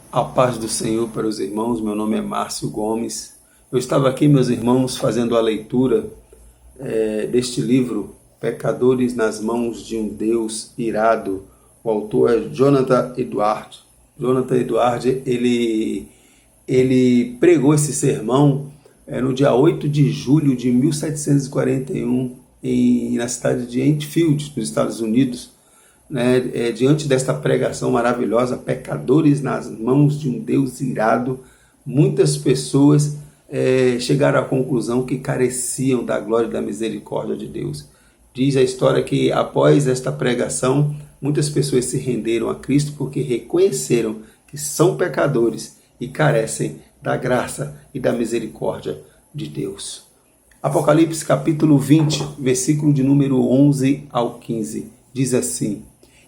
A paz do Senhor para os irmãos, meu nome é Márcio Gomes. Eu estava aqui, meus irmãos, fazendo a leitura deste livro, Pecadores nas Mãos de um Deus Irado. O autor é Jonathan Edwards. Jonathan Edwards, ele pregou esse sermão no dia 8 de julho de 1741, na cidade de Enfield, nos Estados Unidos. Diante desta pregação maravilhosa, pecadores nas mãos de um Deus irado, muitas pessoas chegaram à conclusão que careciam da glória e da misericórdia de Deus. Diz a história que após esta pregação, muitas pessoas se renderam a Cristo porque reconheceram que são pecadores e carecem da graça e da misericórdia de Deus. Apocalipse capítulo 20, versículo de número 11 ao 15, diz assim: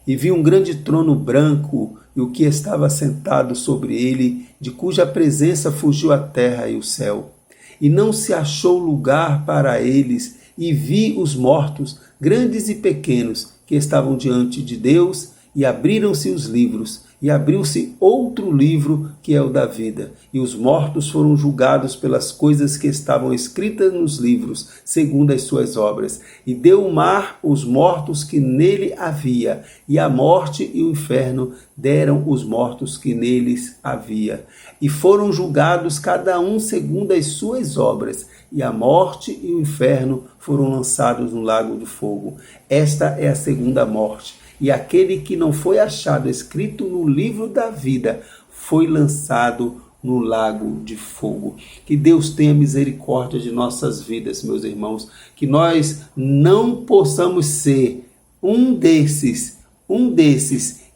E vi um grande trono branco e o que estava sentado sobre ele, de cuja presença fugiu a terra e o céu. E não se achou lugar para eles, e vi os mortos, grandes e pequenos, que estavam diante de Deus, e abriram-se os livros, e abriu-se outro livro, que é o da vida. E os mortos foram julgados pelas coisas que estavam escritas nos livros, segundo as suas obras. E deu o mar os mortos que nele havia, e a morte e o inferno deram os mortos que neles havia. E foram julgados cada um segundo as suas obras. E a morte e o inferno foram lançados no lago de fogo. Esta é a segunda morte. E aquele que não foi achado escrito no livro da vida foi lançado no lago de fogo. Que Deus tenha misericórdia de nossas vidas, meus irmãos. Que nós não possamos ser um desses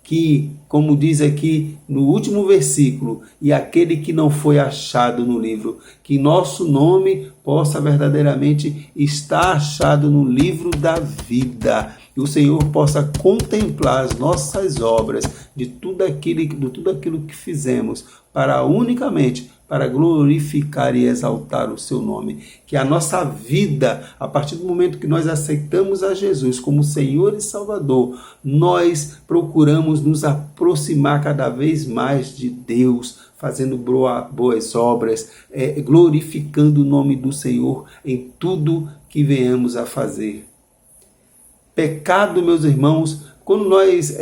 que, como diz aqui no último versículo, e aquele que não foi achado no livro, que nosso nome possa verdadeiramente estar achado no livro da vida. Que o Senhor possa contemplar as nossas obras, de tudo aquilo que fizemos, unicamente para glorificar e exaltar o seu nome. Que a nossa vida, a partir do momento que nós aceitamos a Jesus como Senhor e Salvador, nós procuramos nos aproximar cada vez mais de Deus, fazendo boas obras, glorificando o nome do Senhor em tudo que venhamos a fazer. Pecado, meus irmãos, quando nós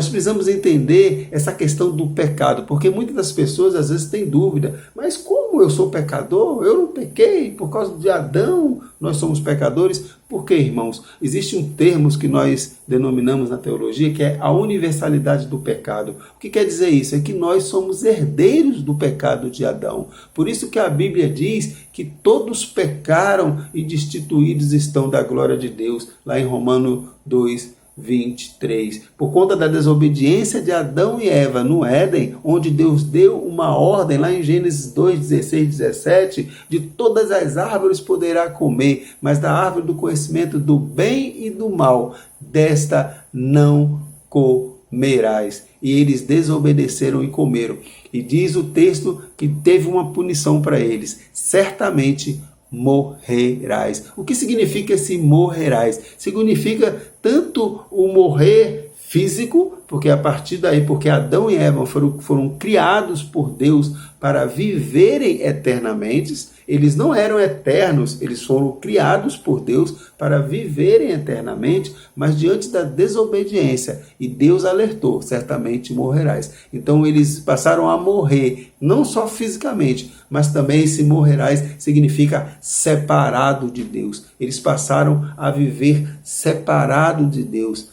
precisamos entender essa questão do pecado, porque muitas das pessoas às vezes têm dúvida, mas como eu sou pecador? Eu não pequei por causa de Adão, nós somos pecadores. Por quê, irmãos? Existe um termo que nós denominamos na teologia, que é a universalidade do pecado. O que quer dizer isso? É que nós somos herdeiros do pecado de Adão. Por isso que a Bíblia diz que todos pecaram e destituídos estão da glória de Deus, lá em Romanos 2:23, por conta da desobediência de Adão e Eva no Éden, onde Deus deu uma ordem, lá em Gênesis 2:16-17, de todas as árvores poderá comer, mas da árvore do conhecimento do bem e do mal, desta não comerás. E eles desobedeceram e comeram. E diz o texto que teve uma punição para eles: certamente morrerás. O que significa esse morrerás? Significa tanto o morrer físico, porque a partir daí, porque Adão e Eva foram criados por Deus para viverem eternamente. Eles não eram eternos, eles foram criados por Deus para viverem eternamente, mas diante da desobediência, e Deus alertou: certamente morrerás. Então eles passaram a morrer, não só fisicamente, mas também esse morrerás significa separado de Deus. Eles passaram a viver separado de Deus,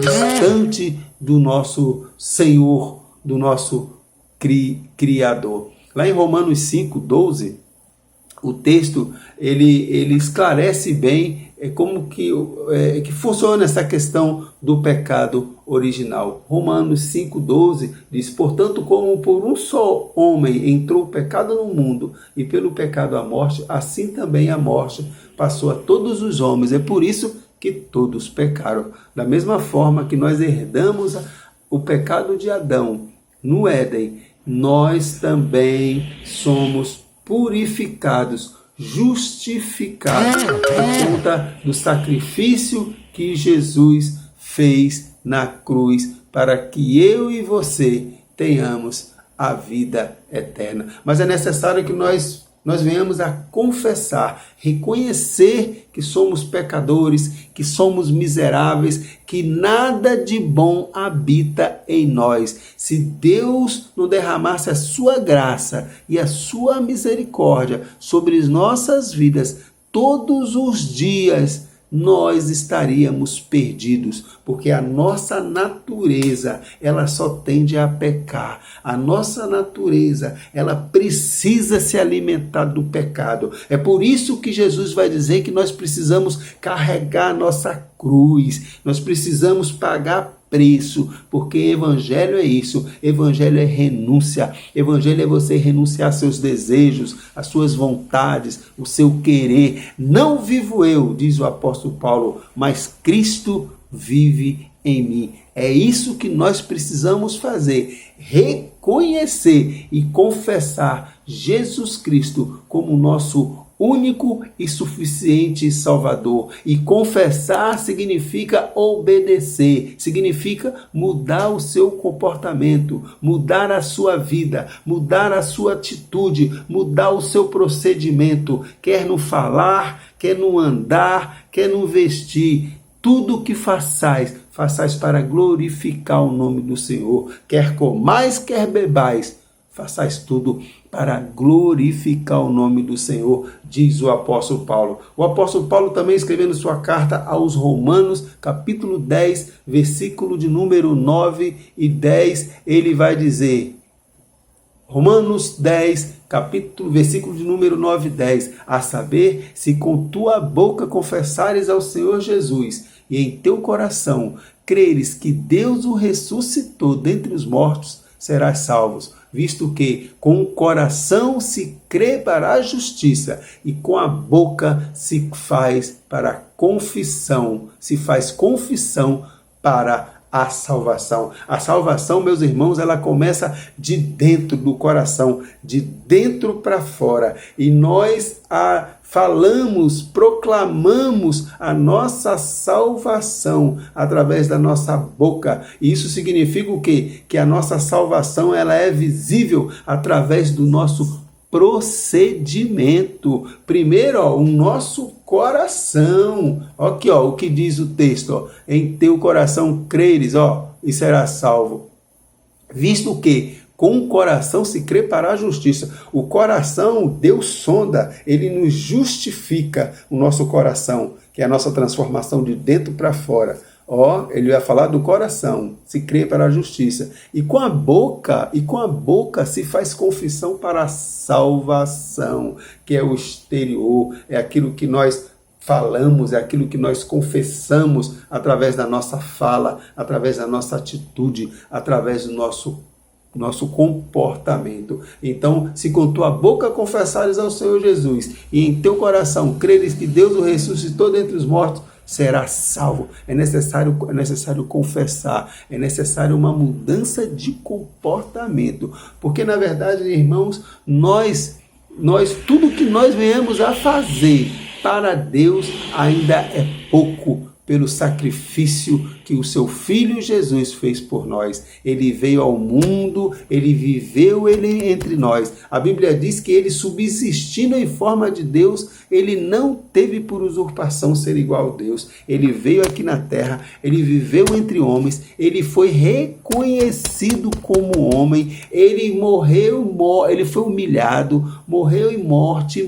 distante do nosso Senhor, do nosso Criador. Lá em Romanos 5:12, o texto ele esclarece bem como que funciona essa questão do pecado original. Romanos 5:12 diz: portanto, como por um só homem entrou o pecado no mundo, e pelo pecado a morte, assim também a morte passou a todos os homens. É por isso que todos pecaram. Da mesma forma que nós herdamos o pecado de Adão no Éden, nós também somos purificados, justificados por conta do sacrifício que Jesus fez na cruz, para que eu e você tenhamos a vida eterna. Mas é necessário que nós venhamos a confessar, reconhecer que somos pecadores, que somos miseráveis, que nada de bom habita em nós. Se Deus não derramasse a sua graça e a sua misericórdia sobre as nossas vidas todos os dias, nós estaríamos perdidos, porque a nossa natureza, ela só tende a pecar. A nossa natureza, ela precisa se alimentar do pecado. É por isso que Jesus vai dizer que nós precisamos carregar a nossa cruz, nós precisamos pagar preço, porque evangelho é isso, evangelho é renúncia, evangelho é você renunciar aos seus desejos, às suas vontades, o seu querer. Não vivo eu, diz o apóstolo Paulo, mas Cristo vive em mim. É isso que nós precisamos fazer, reconhecer e confessar Jesus Cristo como nosso único e suficiente Salvador. E confessar significa obedecer, significa mudar o seu comportamento, mudar a sua vida, mudar a sua atitude, mudar o seu procedimento, quer no falar, quer no andar, quer no vestir. Tudo o que façais, façais para glorificar o nome do Senhor. Quer comais, quer bebais, façais tudo para glorificar o nome do Senhor, diz o apóstolo Paulo. O apóstolo Paulo também escrevendo sua carta aos Romanos, capítulo 10, versículo de número 9 e 10, ele vai dizer, Romanos 10, versículo de número 9 e 10, a saber, se com tua boca confessares ao Senhor Jesus e em teu coração creres que Deus o ressuscitou dentre os mortos, serás salvos, visto que com o coração se crê para a justiça e com a boca se faz confissão para a salvação. A salvação, meus irmãos, ela começa de dentro do coração, de dentro para fora. E nós proclamamos a nossa salvação através da nossa boca. E isso significa o quê? Que a nossa salvação ela é visível através do nosso procedimento. Primeiro, o nosso coração. Aqui, o que diz o texto. Em teu coração creres, e serás salvo. Visto que com o coração se crê para a justiça. O coração, Deus sonda, ele nos justifica o nosso coração, que é a nossa transformação de dentro para fora. Ele vai falar do coração, se crê para a justiça. E com a boca se faz confissão para a salvação, que é o exterior, é aquilo que nós falamos, é aquilo que nós confessamos através da nossa fala, através da nossa atitude, através do nosso comportamento. Então, se com tua boca confessares ao Senhor Jesus e em teu coração creres que Deus o ressuscitou dentre os mortos, será salvo. É necessário confessar, é necessário uma mudança de comportamento, porque na verdade, irmãos, nós tudo que nós venhamos a fazer para Deus ainda é pouco, pelo sacrifício que o seu Filho Jesus fez por nós. Ele veio ao mundo, ele viveu entre nós. A Bíblia diz que ele, subsistindo em forma de Deus, ele não teve por usurpação ser igual a Deus. Ele veio aqui na terra, ele viveu entre homens, ele foi reconhecido como homem, ele ele foi humilhado, morreu em morte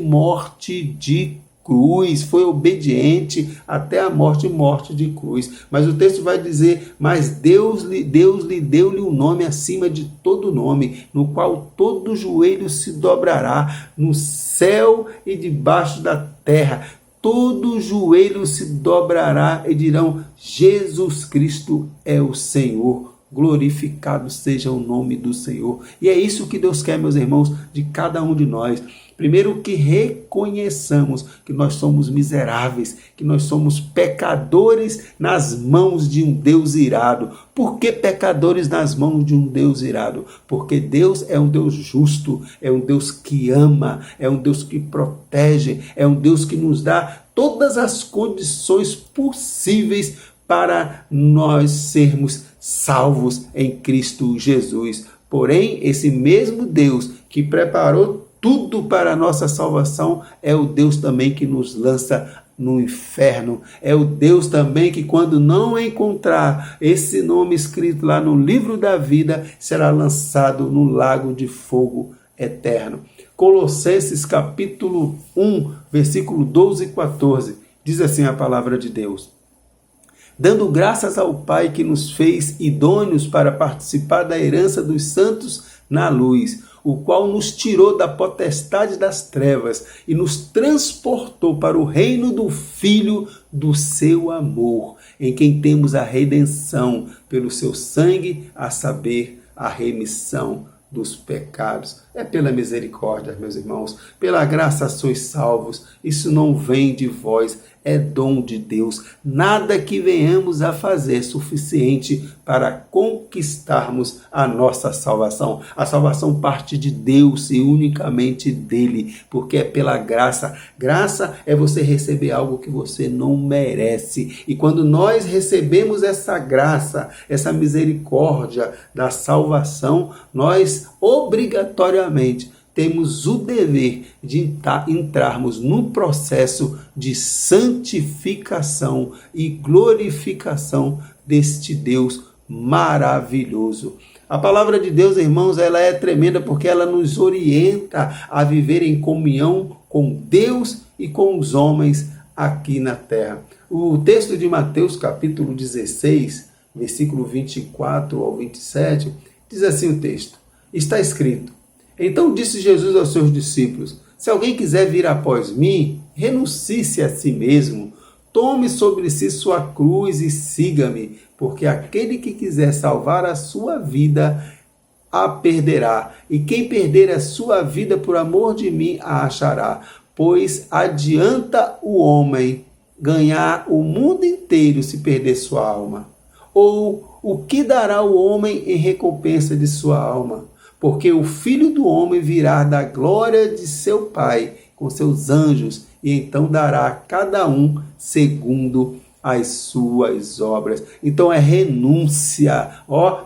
de cruz, foi obediente até a morte de cruz. Mas o texto vai dizer, mas Deus lhe deu-lhe um nome acima de todo nome, no qual todo joelho se dobrará, no céu e debaixo da terra. Todo joelho se dobrará e dirão, Jesus Cristo é o Senhor. Glorificado seja o nome do Senhor. E é isso que Deus quer, meus irmãos, de cada um de nós. Primeiro, que reconheçamos que nós somos miseráveis, que nós somos pecadores nas mãos de um Deus irado. Por que pecadores nas mãos de um Deus irado? Porque Deus é um Deus justo, é um Deus que ama, é um Deus que protege, é um Deus que nos dá todas as condições possíveis para nós sermos salvos em Cristo Jesus. Porém, esse mesmo Deus que preparou tudo para a nossa salvação é o Deus também que nos lança no inferno. É o Deus também que, quando não encontrar esse nome escrito lá no livro da vida, será lançado no lago de fogo eterno. Colossenses capítulo 1, versículo 12 e 14, diz assim a palavra de Deus: dando graças ao Pai que nos fez idôneos para participar da herança dos santos na luz, o qual nos tirou da potestade das trevas e nos transportou para o reino do Filho do seu amor, em quem temos a redenção pelo seu sangue, a saber, a remissão dos pecados. É pela misericórdia, meus irmãos, pela graça sois salvos. Isso não vem de vós, é dom de Deus. Nada que venhamos a fazer suficiente para conquistarmos a nossa salvação. A salvação parte de Deus e unicamente dele, porque é pela graça. Graça é você receber algo que você não merece. E quando nós recebemos essa graça, essa misericórdia da salvação, nós obrigatoriamente temos o dever de entrarmos no processo de santificação e glorificação deste Deus maravilhoso. A palavra de Deus, irmãos, ela é tremenda porque ela nos orienta a viver em comunhão com Deus e com os homens aqui na terra. O texto de Mateus, capítulo 16, versículo 24 ao 27, diz assim o texto: está escrito: então disse Jesus aos seus discípulos: se alguém quiser vir após mim, renuncie-se a si mesmo, tome sobre si sua cruz e siga-me, porque aquele que quiser salvar a sua vida, a perderá, e quem perder a sua vida por amor de mim, a achará. Pois adianta o homem ganhar o mundo inteiro se perder sua alma? Ou o que dará o homem em recompensa de sua alma? Porque o Filho do Homem virá da glória de seu Pai com seus anjos, e então dará a cada um segundo as suas obras. Então é renúncia.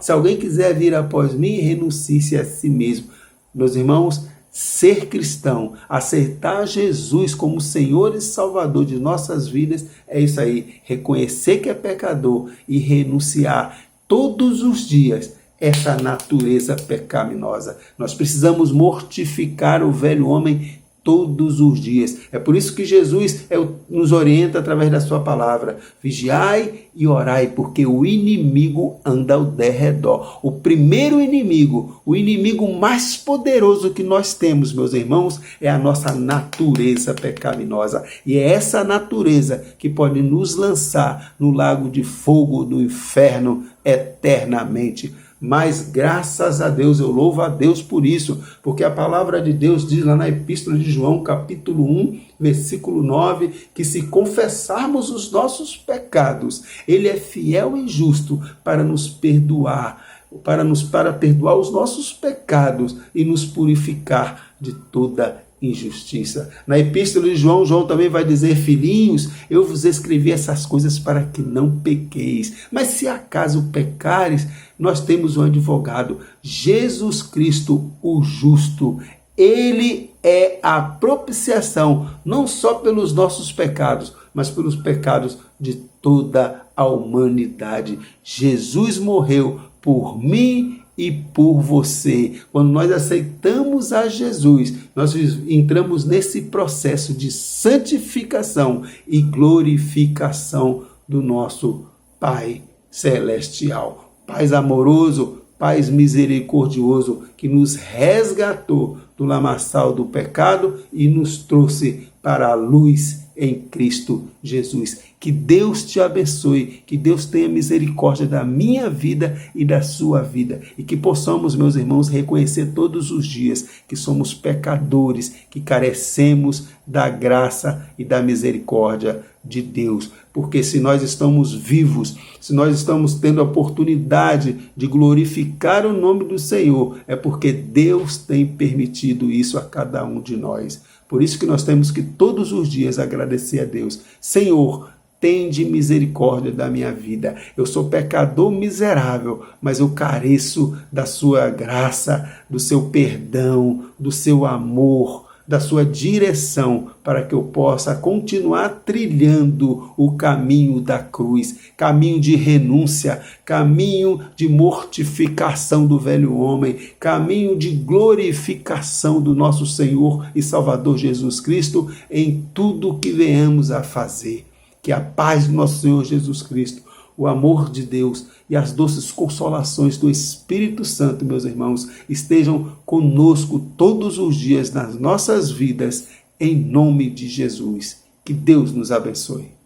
Se alguém quiser vir após mim, renuncie-se a si mesmo. Meus irmãos, ser cristão, aceitar Jesus como Senhor e Salvador de nossas vidas, é isso aí. Reconhecer que é pecador e renunciar todos os dias essa natureza pecaminosa. Nós precisamos mortificar o velho homem todos os dias. É por isso que Jesus nos orienta através da sua palavra: vigiai e orai, porque o inimigo anda ao derredor. O primeiro inimigo, o inimigo mais poderoso que nós temos, meus irmãos, é a nossa natureza pecaminosa. E é essa natureza que pode nos lançar no lago de fogo do inferno eternamente. Mas graças a Deus, eu louvo a Deus por isso, porque a palavra de Deus diz lá na Epístola de João, capítulo 1, versículo 9, que se confessarmos os nossos pecados, Ele é fiel e justo para nos perdoar, para perdoar os nossos pecados e nos purificar de toda injustiça. Na Epístola de João, João também vai dizer: filhinhos, eu vos escrevi essas coisas para que não pequeis. Mas se acaso pecares, nós temos um advogado, Jesus Cristo, o justo. Ele é a propiciação, não só pelos nossos pecados, mas pelos pecados de toda a humanidade. Jesus morreu por mim e por você. Quando nós aceitamos a Jesus, nós entramos nesse processo de santificação e glorificação do nosso Pai Celestial. Pai amoroso, Pai misericordioso, que nos resgatou do lamaçal do pecado e nos trouxe para a luz em Cristo Jesus. Que Deus te abençoe, que Deus tenha misericórdia da minha vida e da sua vida, e que possamos, meus irmãos, reconhecer todos os dias que somos pecadores, que carecemos da graça e da misericórdia de Deus. Porque se nós estamos vivos, se nós estamos tendo a oportunidade de glorificar o nome do Senhor, é porque Deus tem permitido isso a cada um de nós. Por isso que nós temos que todos os dias agradecer a Deus. Senhor, tende misericórdia da minha vida. Eu sou pecador miserável, mas eu careço da sua graça, do seu perdão, do seu amor, da sua direção, para que eu possa continuar trilhando o caminho da cruz, caminho de renúncia, caminho de mortificação do velho homem, caminho de glorificação do nosso Senhor e Salvador Jesus Cristo em tudo que venhamos a fazer. Que a paz do nosso Senhor Jesus Cristo, o amor de Deus e as doces consolações do Espírito Santo, meus irmãos, estejam conosco todos os dias nas nossas vidas, em nome de Jesus. Que Deus nos abençoe.